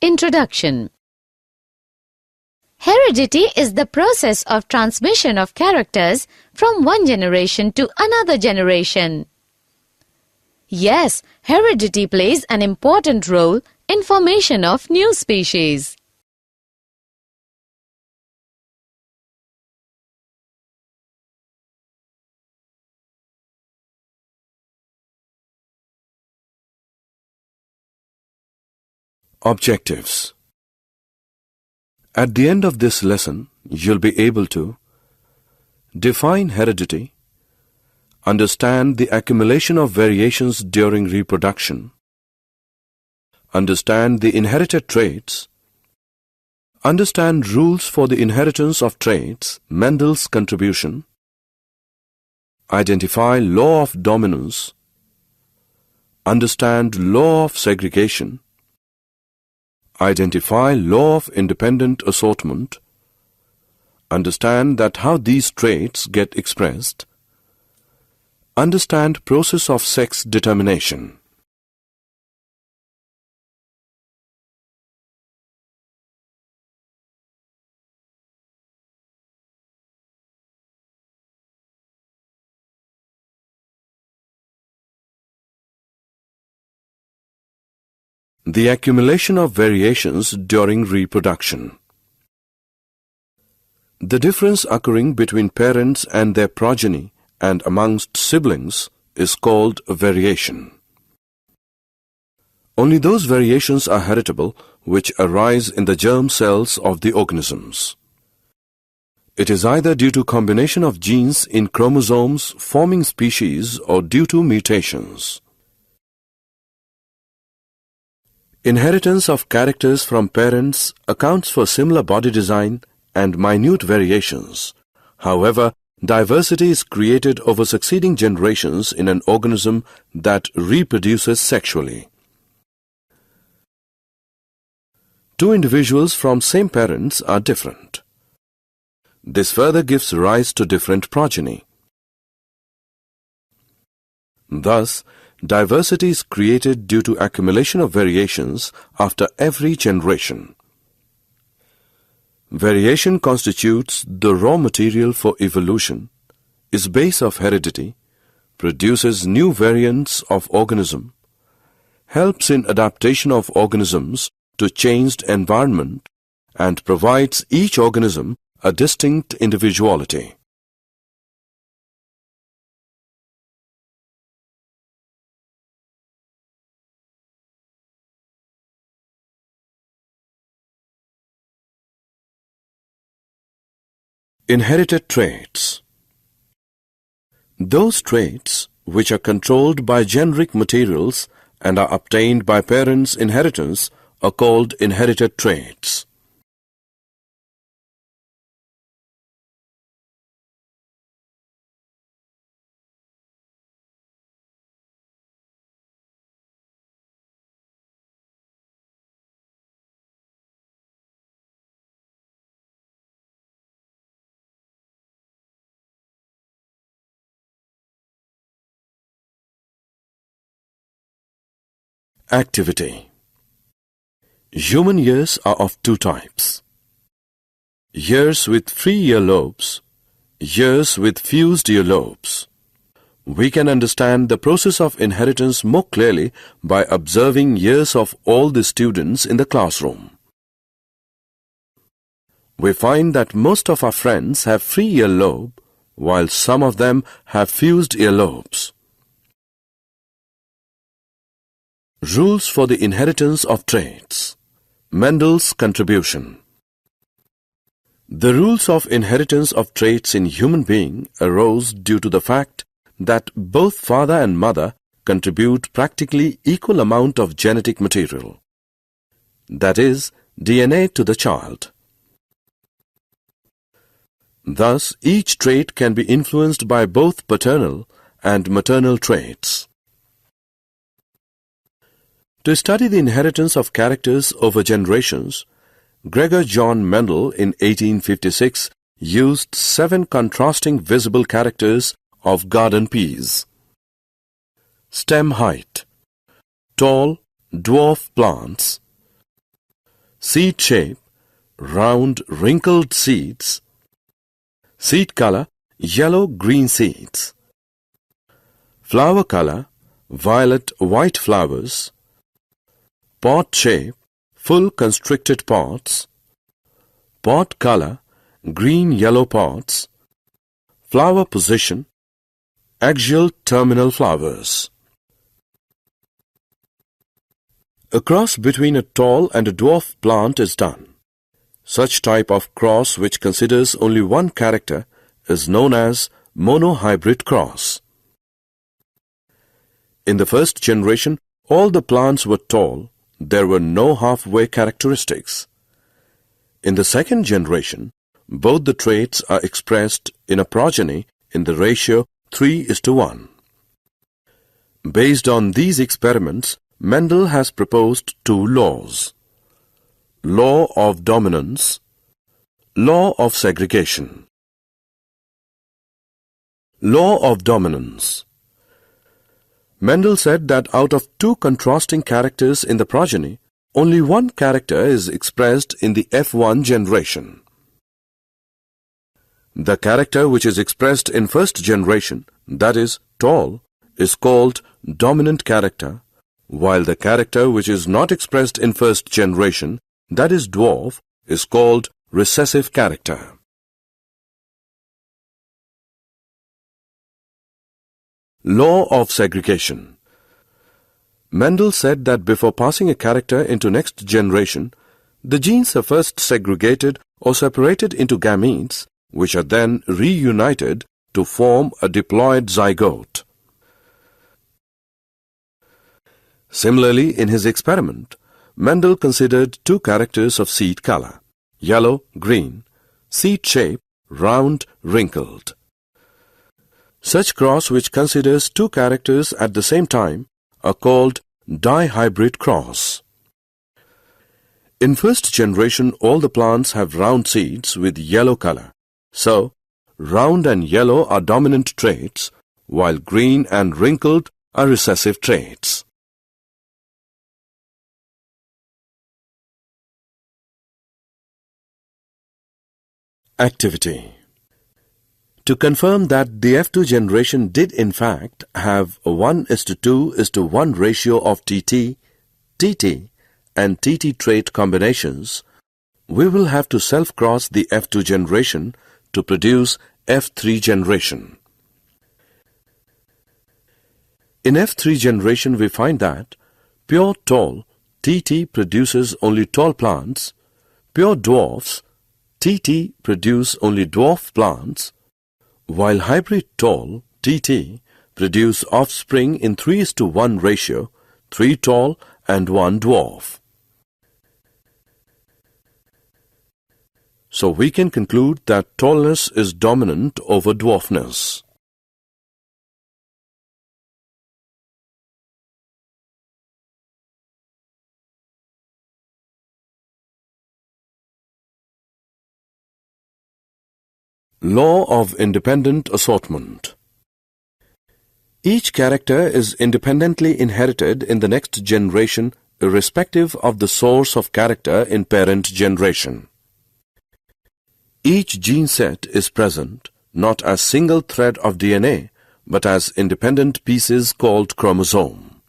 Introduction. Heredity is the process of transmission of characters from one generation to another generation. Yes, heredity plays an important role in formation of new species. Objectives. At the end of this lesson, you'll be able to define heredity, understand the accumulation of variations during reproduction, understand the inherited traits, understand rules for the inheritance of traits, Mendel's contribution, identify law of dominance, understand law of segregation, identify law of independent assortment, understand that how these traits get expressed, understand process of sex determination. The accumulation of variations during reproduction. The difference occurring between parents and their progeny and amongst siblings is called a variation. Only those variations are heritable which arise in the germ cells of the organisms. It is either due to combination of genes in chromosomes forming species or due to mutations. Inheritance of characters from parents accounts for similar body design and minute variations. However, diversity is created over succeeding generations in an organism that reproduces sexually. Two individuals from same parents are different. This further gives rise to different progeny. Thus, diversity is created due to accumulation of variations after every generation. Variation constitutes the raw material for evolution, is base of heredity, produces new variants of organism, helps in adaptation of organisms to changed environment, and provides each organism a distinct individuality. Inherited traits. Those traits which are controlled by generic materials and are obtained by parents' inheritance are called inherited traits. Activity. Human years are of two types: years with free earlobes, years with fused earlobes. We can understand the process of inheritance more clearly by observing years of all the students in the classroom. We find that most of our friends have free earlobe, while some of them have fused earlobes. Rules for the inheritance of traits. Mendel's contribution. The rules of inheritance of traits in human being arose due to the fact that both father and mother contribute practically equal amount of genetic material, that is, DNA to the child. Thus, each trait can be influenced by both paternal and maternal traits. To study the inheritance of characters over generations, Gregor John Mendel in 1856 used 7 contrasting visible characters of garden peas. Stem height, tall, dwarf plants, seed shape, round wrinkled seeds, seed color, yellow-green seeds, flower color, violet-white flowers, pod shape, full constricted pods, pod color, green-yellow pods, flower position, axial terminal flowers. A cross between a tall and a dwarf plant is done. Such type of cross which considers only one character is known as monohybrid cross. In the first generation, all the plants were tall. There were no halfway characteristics. In the second generation, both the traits are expressed in a progeny in the ratio 3:1. Based on these experiments, Mendel has proposed two laws: law of dominance, law of segregation. Law of dominance. Mendel said that out of two contrasting characters in the progeny, only one character is expressed in the F1 generation. The character which is expressed in first generation, that is, tall, is called dominant character, while the character which is not expressed in first generation, that is, dwarf, is called recessive character. Law of segregation. Mendel said that before passing a character into next generation, the genes are first segregated or separated into gametes, which are then reunited to form a diploid zygote. Similarly, in his experiment, Mendel considered two characters of seed color, yellow, green, seed shape, round, wrinkled. Such cross which considers two characters at the same time are called dihybrid cross. In first generation, all the plants have round seeds with yellow color. So, round and yellow are dominant traits, while green and wrinkled are recessive traits. Activity. To confirm that the F2 generation did in fact have a 1:2:1 ratio of TT, TT and TT trait combinations, we will have to self-cross the F2 generation to produce F3 generation. In F3 generation, we find that pure tall, TT produces only tall plants, pure dwarfs, TT produce only dwarf plants, while hybrid tall, TT, produce offspring in 3:1 ratio, 3 tall and 1 dwarf. So we can conclude that tallness is dominant over dwarfness. Law of Independent Assortment. Each character is independently inherited in the next generation irrespective of the source of character in parent generation. Each gene set is present not as single thread of DNA but as independent pieces called chromosome.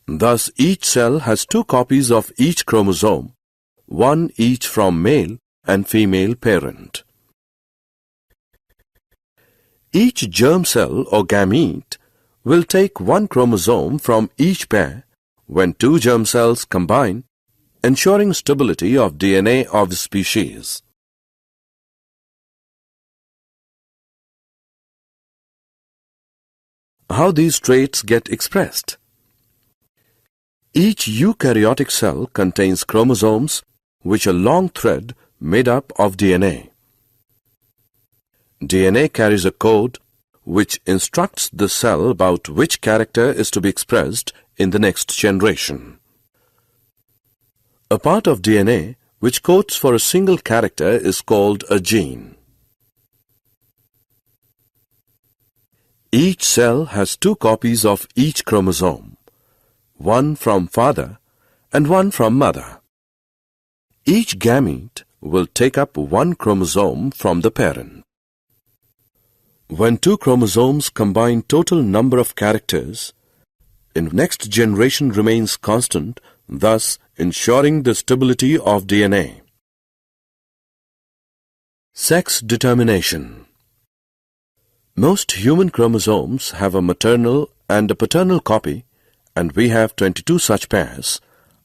Thus, each cell has two copies of each chromosome, one each from male and female parent. Each germ cell or gamete will take one chromosome from each pair when two germ cells combine, ensuring stability of DNA of the species. How these traits get expressed? Each eukaryotic cell contains chromosomes which are long thread made up of DNA. DNA carries a code which instructs the cell about which character is to be expressed in the next generation. A part of DNA which codes for a single character is called a gene. Each cell has two copies of each chromosome, one from father and one from mother. Each gamete will take up one chromosome from the parent. When two chromosomes combine, total number of characters in next generation remains constant, thus ensuring the stability of DNA. Sex determination. Most human chromosomes have a maternal and a paternal copy, and we have 22 such pairs,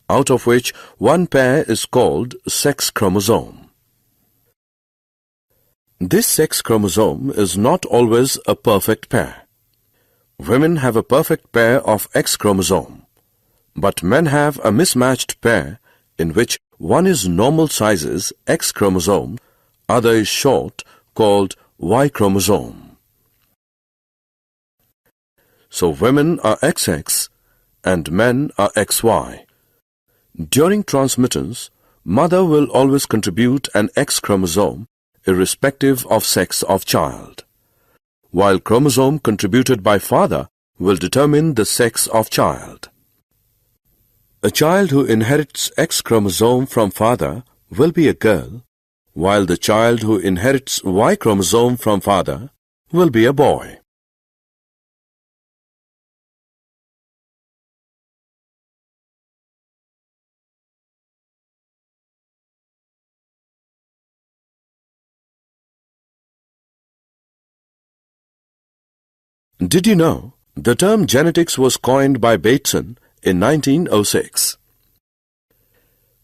out of which one pair is called sex chromosome. This sex chromosome is not always a perfect pair. Women have a perfect pair of X chromosome, but men have a mismatched pair in which one is normal sizes X chromosome, other is short called Y chromosome. So women are XX and men are XY. During transmittance, mother will always contribute an X chromosome irrespective of sex of child, while chromosome contributed by father will determine the sex of child. A child who inherits X chromosome from father will be a girl, while the child who inherits Y chromosome from father will be a boy. Did you know the term genetics was coined by Bateson in 1906?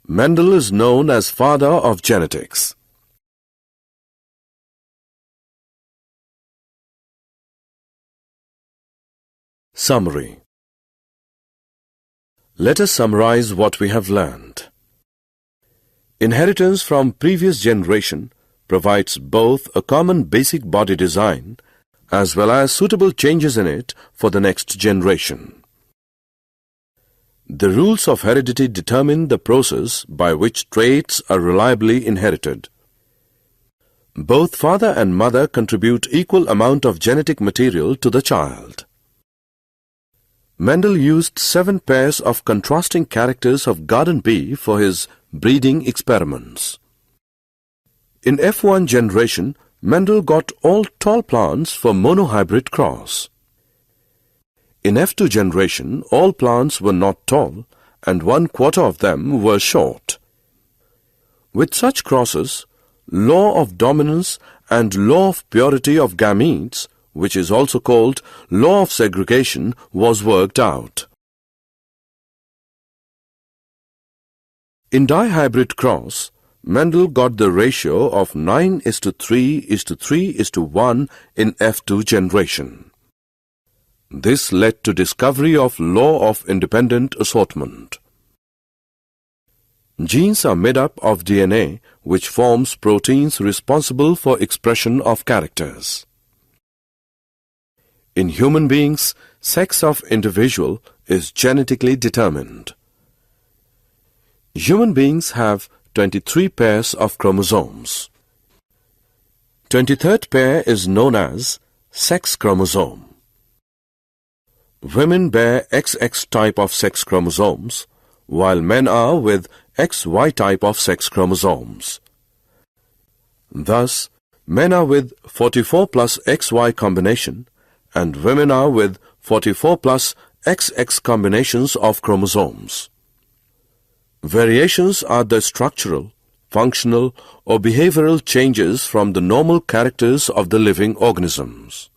Mendel is known as father of genetics. Summary. Let us summarize what we have learned. Inheritance from previous generation provides both a common basic body design as well as suitable changes in it for the next generation. The rules of heredity determine the process by which traits are reliably inherited. Both father and mother contribute equal amount of genetic material to the child. Mendel used 7 pairs of contrasting characters of garden bee for his breeding experiments. In F1 generation, Mendel got all tall plants for monohybrid cross. In F2 generation, all plants were not tall and 1/4 of them were short. With such crosses, law of dominance and law of purity of gametes, which is also called law of segregation, was worked out. In dihybrid cross, Mendel got the ratio of 9:3:3:1 in F2 generation. This led to discovery of law of independent assortment. Genes are made up of DNA, which forms proteins responsible for expression of characters. In human beings, sex of individual is genetically determined. Human beings have 23 pairs of chromosomes. 23rd pair is known as sex chromosome. Women bear XX type of sex chromosomes, while men are with XY type of sex chromosomes. Thus, men are with 44 plus XY combination, and women are with 44 plus XX combinations of chromosomes. Variations are the structural, functional, or behavioral changes from the normal characters of the living organisms.